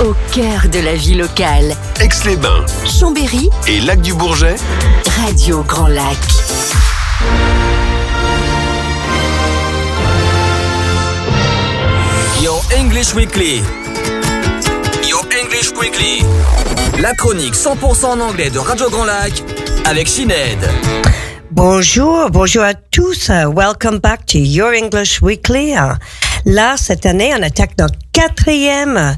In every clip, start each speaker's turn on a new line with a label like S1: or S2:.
S1: Au cœur de la vie locale.
S2: Aix-les-Bains,
S1: Chambéry
S2: et Lac-du-Bourget,
S1: Radio Grand Lac.
S3: Your English Weekly. Your English Weekly. La chronique 100% en anglais de Radio Grand Lac avec Sinead.
S4: Bonjour à tous. Welcome back to Your English Weekly. Là, cette année, on attaque notre quatrième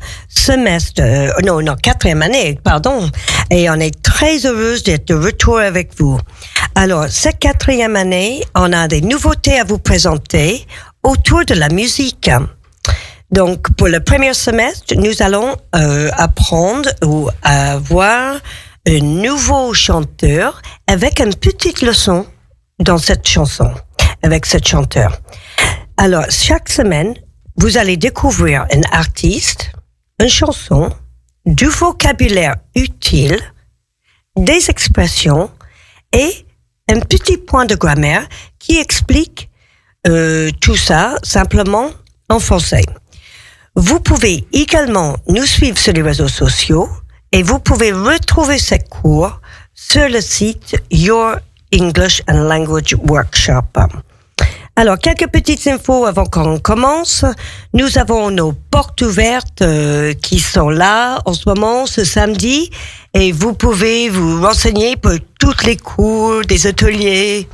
S4: année, pardon. Et on est très heureuse d'être de retour avec vous. Alors, cette quatrième année, on a des nouveautés à vous présenter autour de la musique. Donc, pour le premier semestre, nous allons apprendre ou voir un nouveau chanteur avec une petite leçon dans cette chanson, avec cet chanteur. Alors, chaque semaine, vous allez découvrir un artiste, une chanson, du vocabulaire utile, des expressions et un petit point de grammaire qui explique tout ça simplement en français. Vous pouvez également nous suivre sur les réseaux sociaux et vous pouvez retrouver ces cours sur le site Your English and Language Workshop. Alors, quelques petites infos avant qu'on commence. Nous avons nos portes ouvertes qui sont là en ce moment, ce samedi, et vous pouvez vous renseigner pour tous les cours, des ateliers,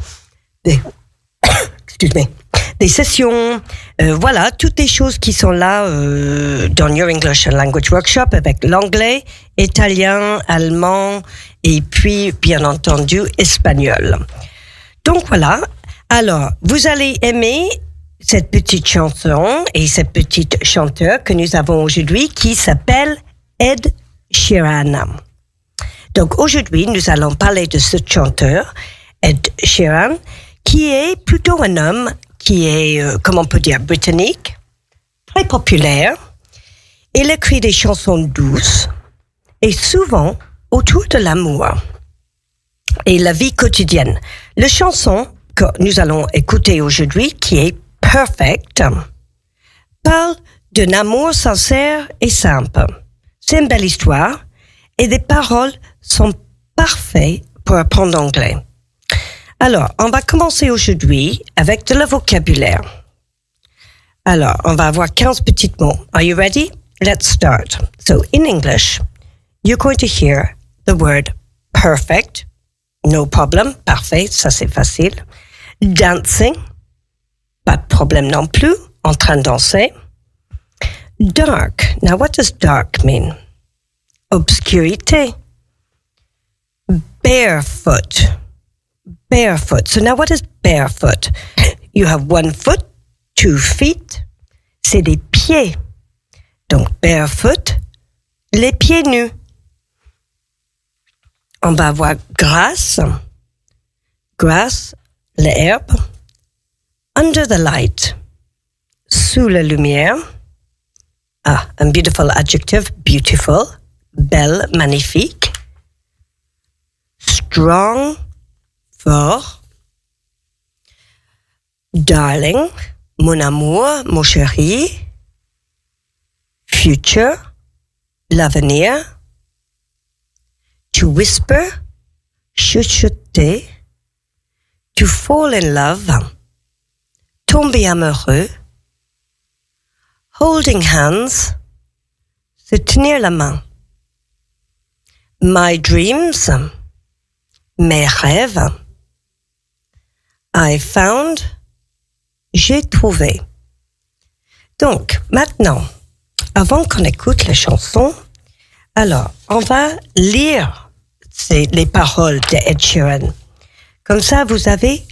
S4: des sessions, voilà, toutes les choses qui sont là dans Your English and Language Workshop avec l'anglais, italien, allemand et puis, bien entendu, espagnol. Donc voilà, alors, vous allez aimer cette petite chanson et cette petite chanteur que nous avons aujourd'hui qui s'appelle Ed Sheeran. Donc aujourd'hui, nous allons parler de ce chanteur, Ed Sheeran, qui est plutôt un homme qui est, comment on peut dire, britannique, très populaire. Il écrit des chansons douces et souvent autour de l'amour et la vie quotidienne. La chanson que nous allons écouter aujourd'hui, qui est Perfect, parle d'un amour sincère et simple. C'est une belle histoire et les paroles sont parfaites pour apprendre l'anglais. Alors, on va commencer aujourd'hui avec de le vocabulaire. Alors, on va avoir 15 petits mots. Are you ready? Let's start. So, in English, you're going to hear the word perfect. No problem. Parfait. Ça, c'est facile. Dancing. Pas de problème non plus. En train de danser. Dark. Now, what does dark mean? Obscurité. Barefoot. Barefoot. So now what is barefoot? You have 1 foot, 2 feet. C'est des pieds. Donc barefoot, les pieds nus. On va avoir grass. Grass, l'herbe. Under the light. Sous la lumière. Ah, un beautiful adjective. Beautiful. Belle, magnifique. Strong. Fort. Darling, mon amour, mon chéri. Future, l'avenir. To whisper, chuchoter. To fall in love, tomber amoureux. Holding hands, se tenir la main. My dreams, mes rêves. I found, j'ai trouvé. Donc, maintenant, avant qu'on écoute la chanson, alors, on va lire les paroles de Ed Sheeran. Comme ça, vous avez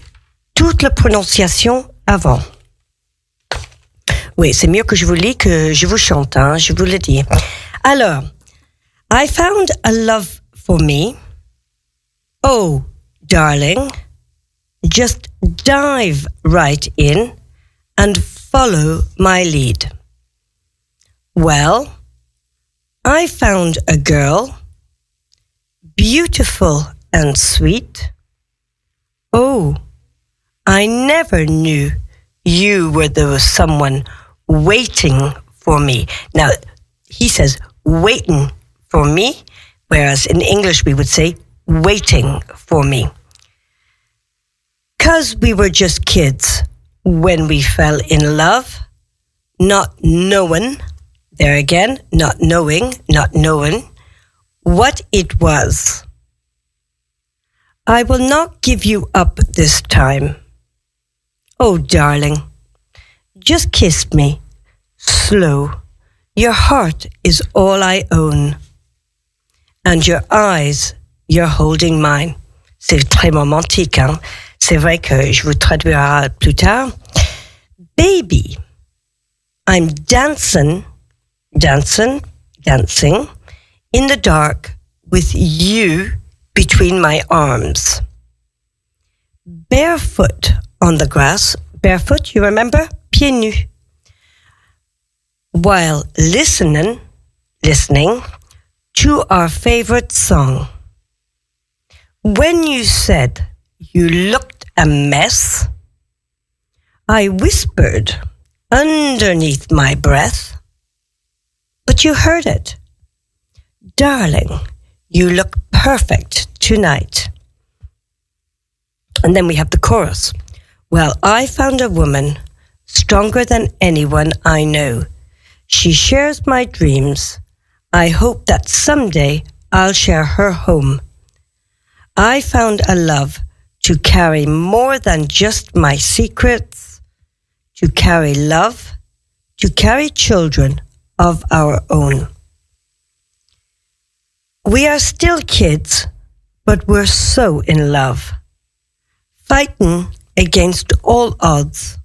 S4: toute la prononciation avant. Oui, c'est mieux que je vous lis que je vous chante, hein, je vous le dis. Alors, I found a love for me. Oh, darling. Just dive right in and follow my lead. Well, I found a girl, beautiful and sweet. Oh, I never knew you were there was someone waiting for me. Now, he says waiting for me, whereas in English we would say waiting for me. 'Cause we were just kids when we fell in love, not knowing, there again, not knowing what it was. I will not give you up this time. Oh, darling, just kiss me, slow. Your heart is all I own. And your eyes, you're holding mine. C'est très romantique, hein? C'est vrai que je vous traduirai plus tard. Baby, I'm dancing in the dark with you between my arms. Barefoot on the grass. Barefoot, you remember? Pieds nus. While listening to our favorite song. When you said you looked a mess, I whispered underneath my breath, but you heard it. Darling, you look perfect tonight. And then we have the chorus. Well, I found a woman stronger than anyone I know. She shares my dreams. I hope that someday I'll share her home. I found a love to carry more than just my secrets, to carry love, to carry children of our own. We are still kids, but we're so in love, fighting against all odds.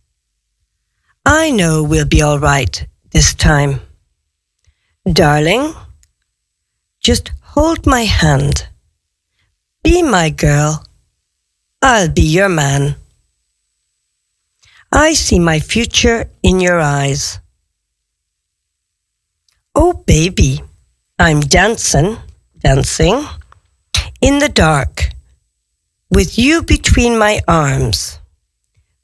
S4: I know we'll be all right this time. Darling, just hold my hand. Be my girl. I'll be your man. I see my future in your eyes. Oh, baby, I'm dancing in the dark with you between my arms,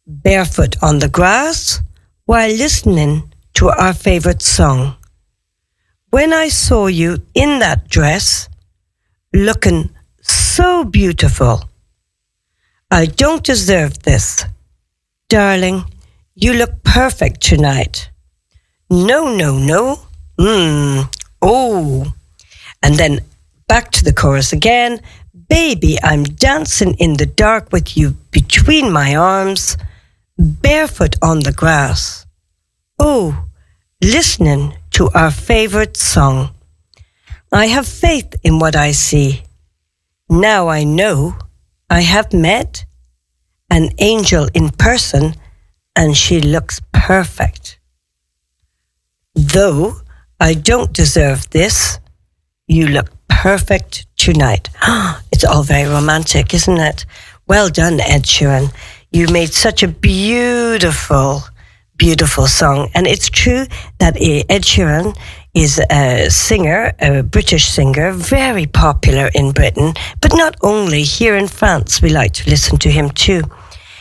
S4: barefoot on the grass while listening to our favorite song. When I saw you in that dress, looking so beautiful, I don't deserve this. Darling, you look perfect tonight. No. Oh. And then back to the chorus again. Baby, I'm dancing in the dark with you between my arms, barefoot on the grass. Oh, listening to our favorite song. I have faith in what I see. Now I know I have met an angel in person and she looks perfect. Though I don't deserve this, you look perfect tonight. It's all very romantic, isn't it? Well done, Ed Sheeran. You made such a beautiful song. And it's true that Ed Sheeran is a singer, a British singer, very popular in Britain, but not only. Here in France, we like to listen to him too.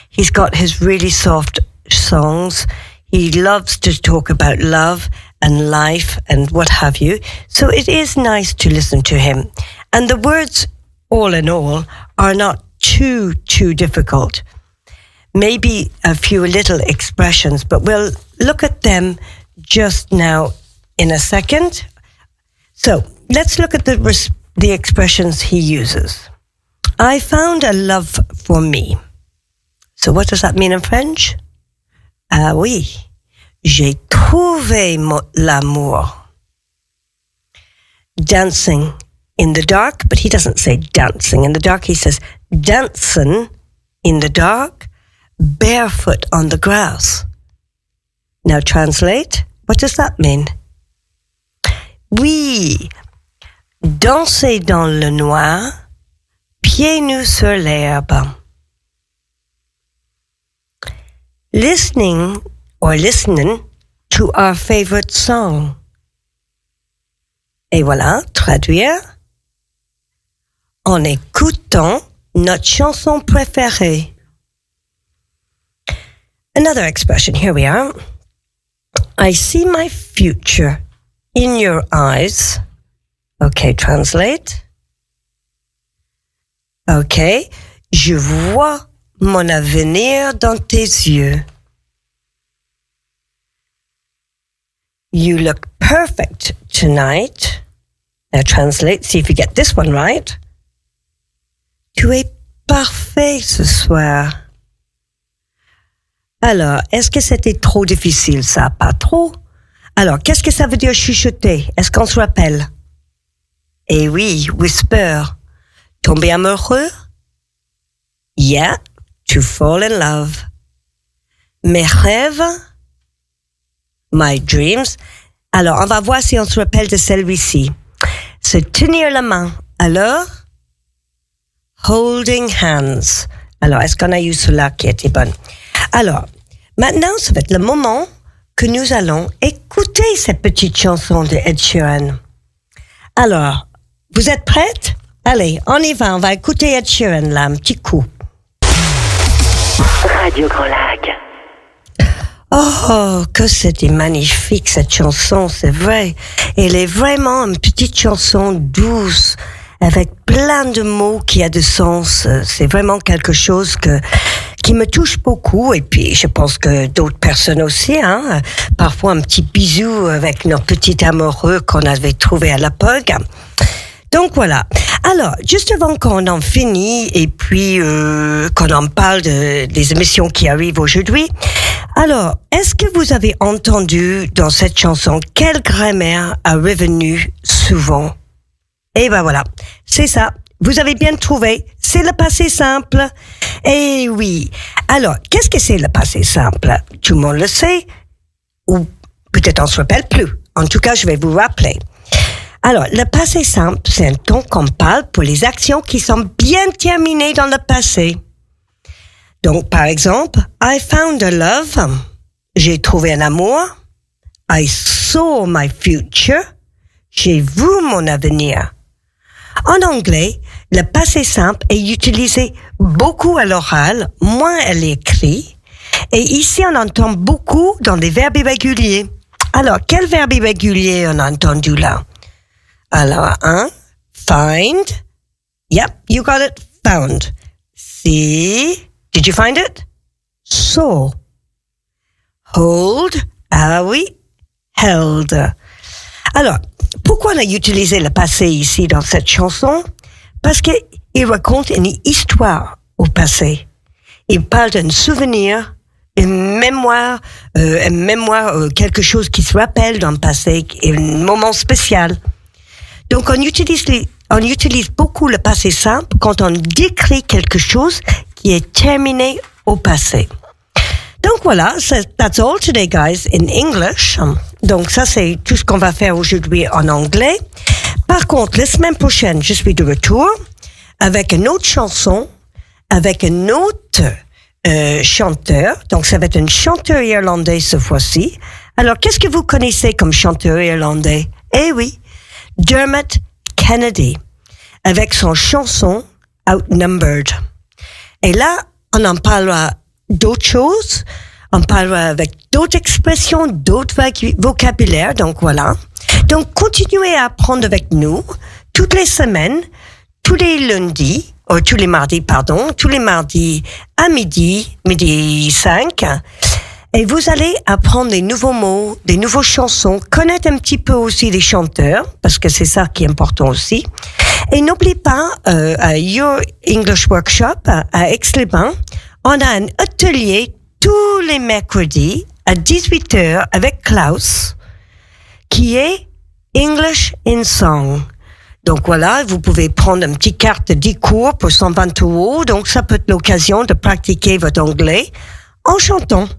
S4: He's got his really soft songs. He loves to talk about love and life and what have you. So it is nice to listen to him. And the words, all in all, are not too difficult. Maybe a few little expressions, but we'll look at them just now in a second. So let's look at the expressions he uses. I found a love for me. So what does that mean in French? Ah oui. J'ai trouvé l'amour. Dancing in the dark, but he doesn't say dancing in the dark. He says dancing in the dark, barefoot on the grass. Now translate. What does that mean? Oui, danser dans le noir, pieds nus sur l'herbe. Listening to our favorite song. Et voilà, traduire. En écoutant notre chanson préférée. Another expression, here we are. I see my future in your eyes. Okay, translate. Okay. Je vois mon avenir dans tes yeux. You look perfect tonight. Now translate, see if you get this one right. Tu es parfait ce soir. Alors, est-ce que c'était trop difficile ça? Pas trop. Alors, qu'est-ce que ça veut dire chuchoter? Est-ce qu'on se rappelle? Eh oui, whisper. Tomber amoureux? Yeah, to fall in love. Mes rêves? My dreams. Alors, on va voir si on se rappelle de celui-ci. Se tenir la main. Alors? Holding hands. Alors, est-ce qu'on a eu cela qui était bonne? Alors, maintenant, ça va être le moment que nous allons écouter cette petite chanson de Ed Sheeran. Alors, vous êtes prêtes? Allez, on y va, on va écouter Ed Sheeran là, un petit coup.
S1: Radio Grand Lac.
S4: Oh, que c'était magnifique cette chanson, c'est vrai. Elle est vraiment une petite chanson douce, avec plein de mots qui a de sens. C'est vraiment quelque chose qui me touche beaucoup. Et puis, je pense que d'autres personnes aussi, hein. Parfois, un petit bisou avec nos petits amoureux qu'on avait trouvé à l'époque. Donc voilà. Alors, juste avant qu'on en finisse et puis qu'on en parle des émissions qui arrivent aujourd'hui, alors, est-ce que vous avez entendu dans cette chanson quelle grammaire a revenu souvent? Et ben voilà, c'est ça. Vous avez bien trouvé. C'est le passé simple. Eh oui. Alors, qu'est-ce que c'est le passé simple? Tout le monde le sait. Ou peut-être on se rappelle plus. En tout cas, je vais vous rappeler. Alors, le passé simple, c'est un ton qu'on parle pour les actions qui sont bien terminées dans le passé. Donc, par exemple, I found a love. J'ai trouvé un amour. I saw my future. J'ai vu mon avenir. En anglais, le passé simple est utilisé beaucoup à l'oral, moins à l'écrit. Et ici, on entend beaucoup dans des verbes irréguliers. Alors, quel verbe irrégulier on a entendu là? Alors, find. Yep, you got it. Found. See. Did you find it? Saw. Hold. Ah oui. Held. Alors, pourquoi on a utilisé le passé ici dans cette chanson? Parce qu'il raconte une histoire au passé. Il parle d'un souvenir, une mémoire, quelque chose qui se rappelle dans le passé, un moment spécial. Donc, on utilise beaucoup le passé simple quand on décrit quelque chose qui est terminé au passé. Donc voilà, that's all today, guys, in English. Donc ça, c'est tout ce qu'on va faire aujourd'hui en anglais. Par contre, la semaine prochaine, je suis de retour avec une autre chanson, avec un autre chanteur. Donc ça va être un chanteur irlandais cette fois-ci. Alors, qu'est-ce que vous connaissez comme chanteur irlandais? Eh oui, Dermot Kennedy, avec son chanson Outnumbered. Et là, on en parlera d'autres choses, on parlera avec d'autres expressions, d'autres vocabulaires, donc voilà. Donc, continuez à apprendre avec nous toutes les semaines, tous les mardis à midi 5. Et vous allez apprendre des nouveaux mots, des nouvelles chansons, connaître un petit peu aussi les chanteurs, parce que c'est ça qui est important aussi. Et n'oubliez pas, à Your English Workshop, à Aix-les-Bains, on a un atelier tous les mercredis à 18h avec Klaus, qui est English in Song. Donc voilà, vous pouvez prendre une petite carte de 10 cours pour 120 €. Donc ça peut être l'occasion de pratiquer votre anglais en chantant.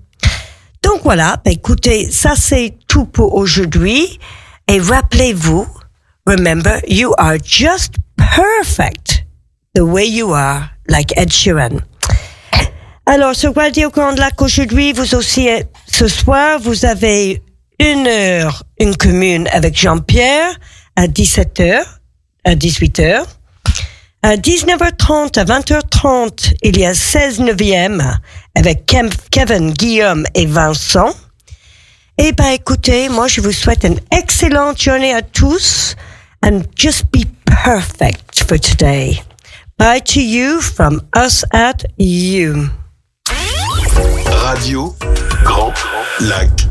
S4: Donc voilà, écoutez, ça c'est tout pour aujourd'hui. Et rappelez-vous, remember, you are just perfect the way you are, like Ed Sheeran. Alors, sur Radio Grand Lac aujourd'hui, vous aussi, ce soir, vous avez 1 heure, une commune avec Jean-Pierre à 17h, à 18h. À 19h30, à 20h30, il y a 16 neuvième avec Kevin, Guillaume et Vincent. Eh ben, écoutez, moi, je vous souhaite une excellente journée à tous and just be perfect for today. Bye to you from us at you.
S2: Radio Grand Lac.